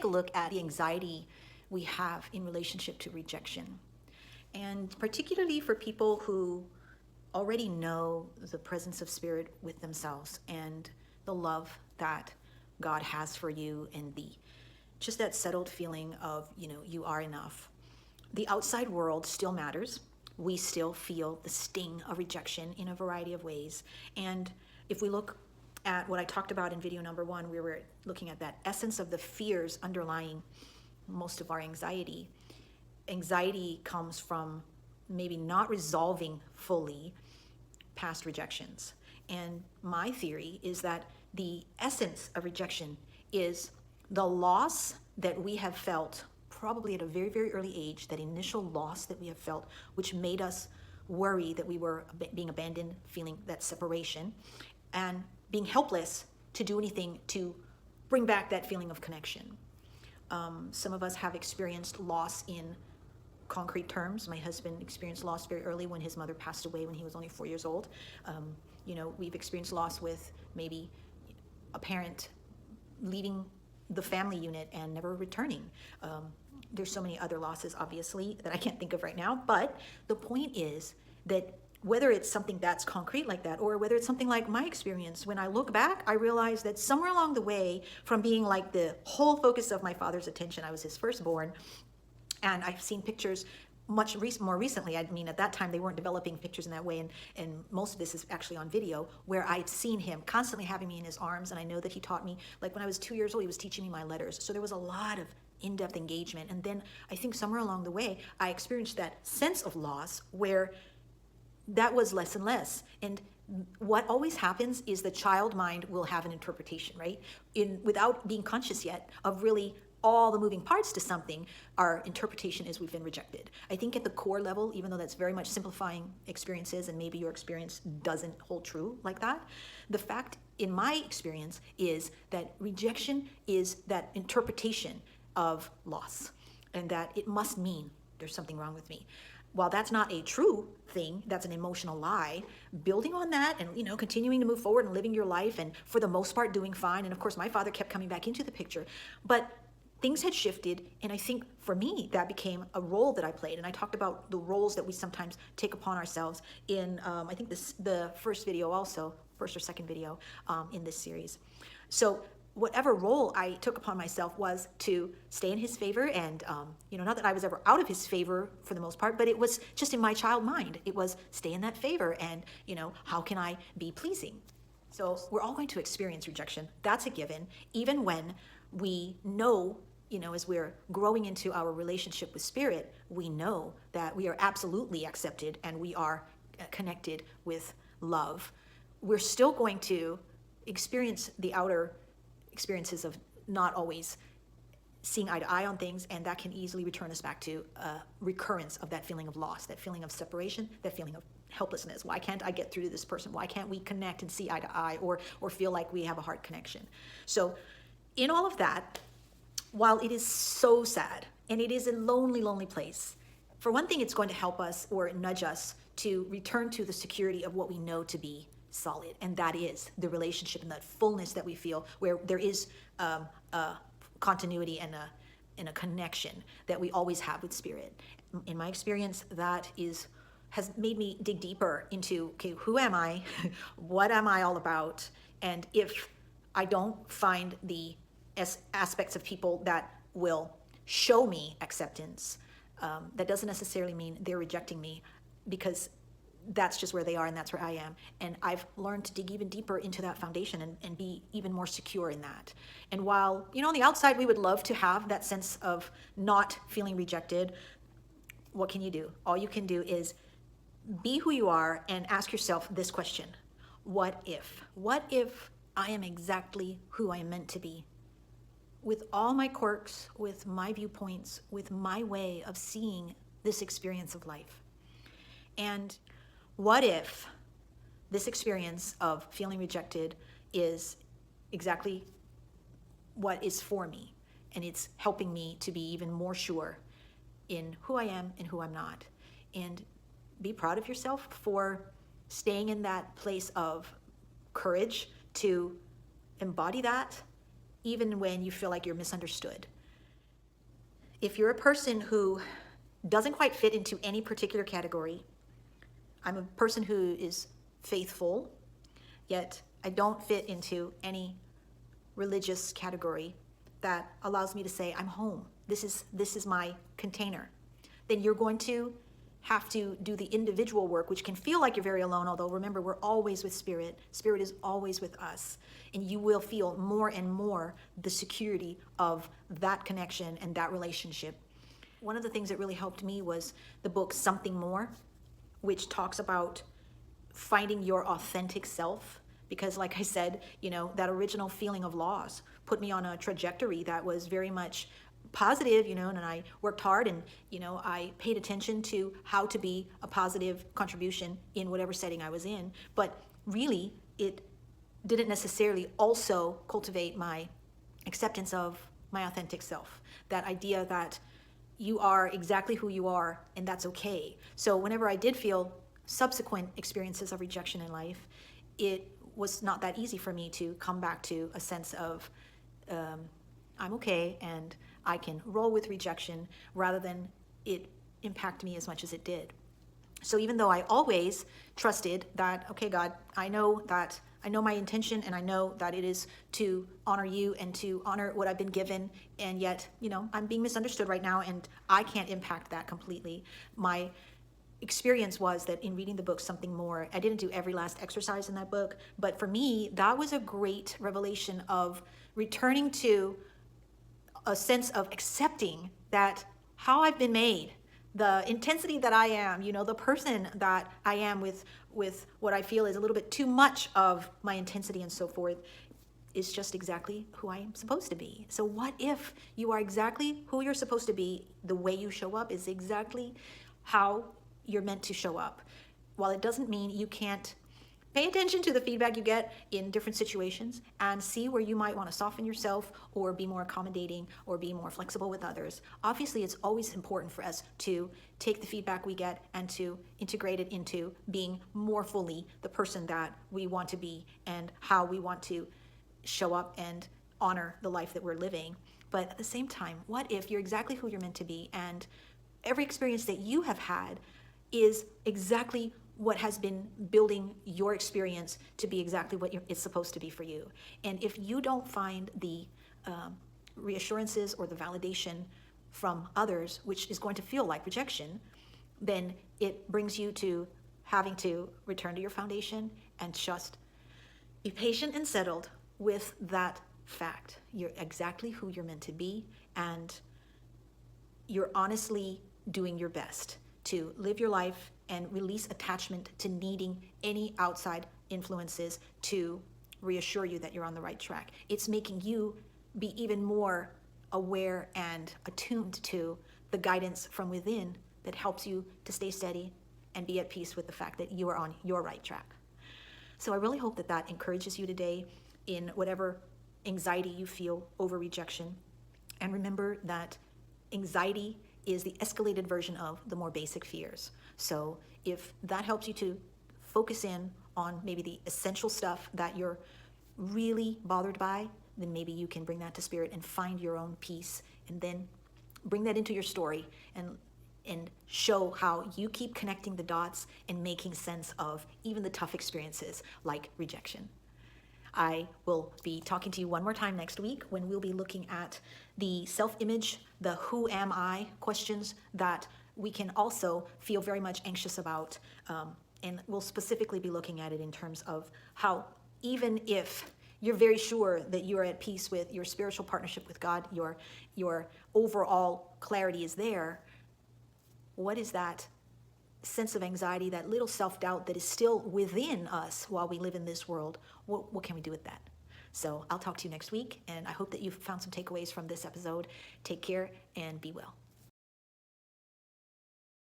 take a look at the anxiety we have in relationship to rejection. And particularly for people who already know the presence of spirit with themselves and the love that God has for you, and just that settled feeling of, you are enough. The outside world still matters. We still feel the sting of rejection in a variety of ways. And if we look at what I talked about in video number 1, we were looking at that essence of the fears underlying most of our anxiety. Anxiety comes from maybe not resolving fully past rejections. And my theory is that the essence of rejection is the loss that we have felt probably at a very, very early age, that initial loss that we have felt, which made us worry that we were being abandoned, feeling that separation, and being helpless to do anything to bring back that feeling of connection. Some of us have experienced loss in concrete terms. My husband experienced loss very early when his mother passed away when he was only 4 years old. We've experienced loss with maybe a parent leaving the family unit and never returning. There's so many other losses, obviously, that I can't think of right now. But the point is that whether it's something that's concrete like that, or whether it's something like my experience, when I look back, I realize that somewhere along the way, from being like the whole focus of my father's attention, I was his firstborn, and I've seen pictures more recently. I mean, at that time, they weren't developing pictures in that way, and most of this is actually on video, where I've seen him constantly having me in his arms, and I know that he taught me, like when I was 2 years old, he was teaching me my letters. So there was a lot of in-depth engagement. And then I think somewhere along the way, I experienced that sense of loss where that was less and less. And what always happens is the child mind will have an interpretation, right? Without being conscious yet of really all the moving parts to something, our interpretation is we've been rejected. I think at the core level, even though that's very much simplifying experiences, and maybe your experience doesn't hold true like that, the fact in my experience is that rejection is that interpretation of loss, and that it must mean there's something wrong with me. While that's not a true thing, that's an emotional lie, building on that and, continuing to move forward and living your life, and for the most part doing fine. And of course, my father kept coming back into the picture, but things had shifted. And I think for me, that became a role that I played. And I talked about the roles that we sometimes take upon ourselves in, I think the first video also, first or second video in this series. So whatever role I took upon myself was to stay in his favor, and not that I was ever out of his favor for the most part, but it was just in my child mind. It was stay in that favor, and how can I be pleasing? So we're all going to experience rejection. That's a given, even when we know, as we're growing into our relationship with spirit, we know that we are absolutely accepted and we are connected with love. We're still going to experience the outer experiences of not always seeing eye to eye on things, and that can easily return us back to a recurrence of that feeling of loss, that feeling of separation, that feeling of helplessness. Why can't I get through to this person? Why can't we connect and see eye to eye, or feel like we have a heart connection? So in all of that, while it is so sad and it is a lonely, lonely place, for one thing, it's going to help us or nudge us to return to the security of what we know to be solid, and that is the relationship and that fullness that we feel, where there is a continuity and a connection that we always have with spirit. In my experience, that has made me dig deeper into, okay, who am I? What am I all about? And if I don't find the aspects of people that will show me acceptance, that doesn't necessarily mean they're rejecting me, because that's just where they are and that's where I am. And I've learned to dig even deeper into that foundation and be even more secure in that. And while, on the outside, we would love to have that sense of not feeling rejected, what can you do? All you can do is be who you are and ask yourself this question: what if? What if I am exactly who I am meant to be? With all my quirks, with my viewpoints, with my way of seeing this experience of life. And what if this experience of feeling rejected is exactly what is for me, and it's helping me to be even more sure in who I am and who I'm not? And be proud of yourself for staying in that place of courage to embody that, even when you feel like you're misunderstood. if you're a person who doesn't quite fit into any particular category, I'm a person who is faithful, yet I don't fit into any religious category that allows me to say, I'm home. This is my container. Then you're going to have to do the individual work, which can feel like you're very alone, although remember, we're always with Spirit. Spirit is always with us. And you will feel more and more the security of that connection and that relationship. One of the things that really helped me was the book Something More, which talks about finding your authentic self. Because like I said, that original feeling of loss put me on a trajectory that was very much positive, and I worked hard and, I paid attention to how to be a positive contribution in whatever setting I was in. But really, it didn't necessarily also cultivate my acceptance of my authentic self. That idea that you are exactly who you are and that's okay. So whenever I did feel subsequent experiences of rejection in life, it was not that easy for me to come back to a sense of I'm okay and I can roll with rejection rather than it impact me as much as it did. So even though I always trusted that, okay, God, I know my intention and I know that it is to honor you and to honor what I've been given, and yet, I'm being misunderstood right now and I can't impact that completely. My experience was that in reading the book Something More, I didn't do every last exercise in that book, but for me, that was a great revelation of returning to a sense of accepting that how I've been made, the intensity that I am, the person that I am with what I feel is a little bit too much of my intensity and so forth, is just exactly who I am supposed to be. So what if you are exactly who you're supposed to be? The way you show up is exactly how you're meant to show up. While it doesn't mean you can't pay attention to the feedback you get in different situations and see where you might want to soften yourself or be more accommodating or be more flexible with others. Obviously, it's always important for us to take the feedback we get and to integrate it into being more fully the person that we want to be and how we want to show up and honor the life that we're living. But at the same time, what if you're exactly who you're meant to be and every experience that you have had is exactly what has been building your experience to be exactly what it's supposed to be for you. And if you don't find the reassurances or the validation from others, which is going to feel like rejection, then it brings you to having to return to your foundation and just be patient and settled with that fact. You're exactly who you're meant to be, and you're honestly doing your best to live your life and release attachment to needing any outside influences to reassure you that you're on the right track. It's making you be even more aware and attuned to the guidance from within that helps you to stay steady and be at peace with the fact that you are on your right track. So I really hope that that encourages you today in whatever anxiety you feel over rejection. And remember that anxiety is the escalated version of the more basic fears. So if that helps you to focus in on maybe the essential stuff that you're really bothered by, then maybe you can bring that to Spirit and find your own peace, and then bring that into your story and show how you keep connecting the dots and making sense of even the tough experiences like rejection. I will be talking to you one more time next week when we'll be looking at the self-image, the who am I questions that we can also feel very much anxious about. And we'll specifically be looking at it in terms of how even if you're very sure that you are at peace with your spiritual partnership with God, your overall clarity is there, what is that sense of anxiety, that little self-doubt that is still within us while we live in this world? What can we do with that? So I'll talk to you next week, and I hope that you've found some takeaways from this episode. Take care and be well.